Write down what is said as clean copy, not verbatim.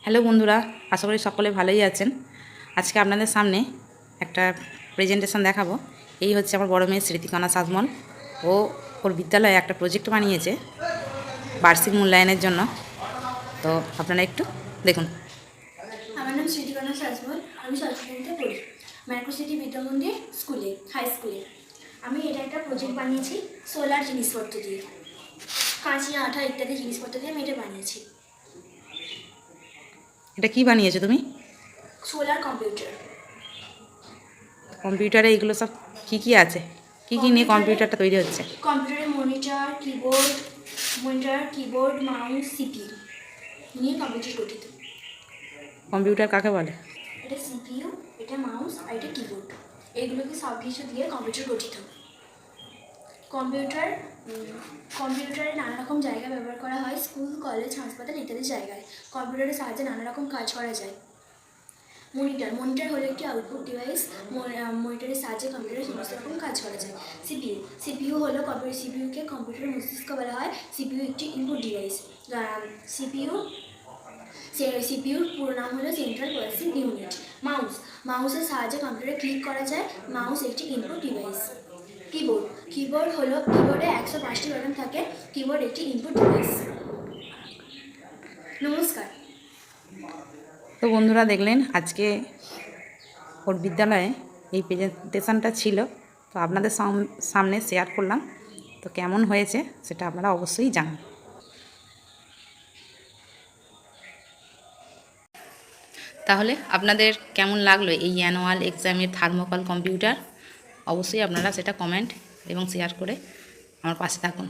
Hello বন্ধুরা, আশা করি সকলে ভালোই আছেন। আজকে আপনাদের সামনে একটা প্রেজেন্টেশন দেখাবো। এই হচ্ছে আমার বড় মেয়ে স্মৃতিকণা সাজমল। ওর বিদ্যালয়ে একটা প্রজেক্ট বানিয়েছে বার্ষিক মূল্যায়নের জন্য। তো আপনারা একটু দেখুন। আমার নাম স্মৃতিকণা সাজমল। আমি ষষ্ঠীতে পড়ি ম্যাক্রো সিটি বিদ্যামন্দির স্কুলে, হাই স্কুলে। আমি এটা একটা প্রজেক্ট বানিয়েছি সোলার জিনিসপত্র দিয়ে, কাঁচি আঠা ইত্যাদি জিনিসপত্র দিয়ে আমি এটা বানিয়েছি। এটা কি বানিয়েছো তুমি? Solar computer. কম্পিউটারে এগুলো সব কি আছে? কি নিয়ে কম্পিউটারটা তৈরি হচ্ছে? কম্পিউটারে মনিটর, কিবোর্ড, মাউস, সিপিইউ নিয়ে কম্পিউটার গঠিত। কম্পিউটার কাকে বলে? এটা সিপিইউ, এটা মাউস আর এটা কিবোর্ড, এগুলোকে সব কিছু দিয়ে কম্পিউটার গঠিত। কম্পিউটারে নানা রকম জায়গায় ব্যবহার করা হয়, স্কুল, কলেজ, হাসপাতাল ইত্যাদি জায়গায় কম্পিউটারের সাহায্যে নানা রকম কাজ করা যায়। মনিটর হলো একটি আউটপুট ডিভাইস। মনিটরের সাহায্যে কম্পিউটারে সমস্ত রকম কাজ করা যায়। সিপিইউ হলো সিপিইউকে কম্পিউটারের মস্তিষ্ক বলা হয়। সিপিইউ একটি ইনপুট ডিভাইস। সিপিইউর পুরো নাম হলো সেন্ট্রাল প্রসেসিং ইউনিট। মাউসের সাহায্যে কম্পিউটারে ক্লিক করা যায়। মাউস একটি ইনপুট ডিভাইস। কিবোর্ডে 105টি বাটন থাকে। কিবোর্ড একটি ইনপুট ডিভাইস। নমস্কার। তো বন্ধুরা, দেখলেন আজকে ওর বিদ্যালয়ে এই প্রেজেন্টেশনটা ছিল। তো আপনাদের সামনে শেয়ার করলাম। তো কেমন হয়েছে সেটা আপনারা অবশ্যই জানান। তাহলে আপনাদের কেমন লাগলো এই অ্যানুয়াল এক্সামের থার্মোকল কম্পিউটার? অবশ্যই আপনারা সেটা কমেন্ট এবং শেয়ার করে আমার পাশে থাকুন।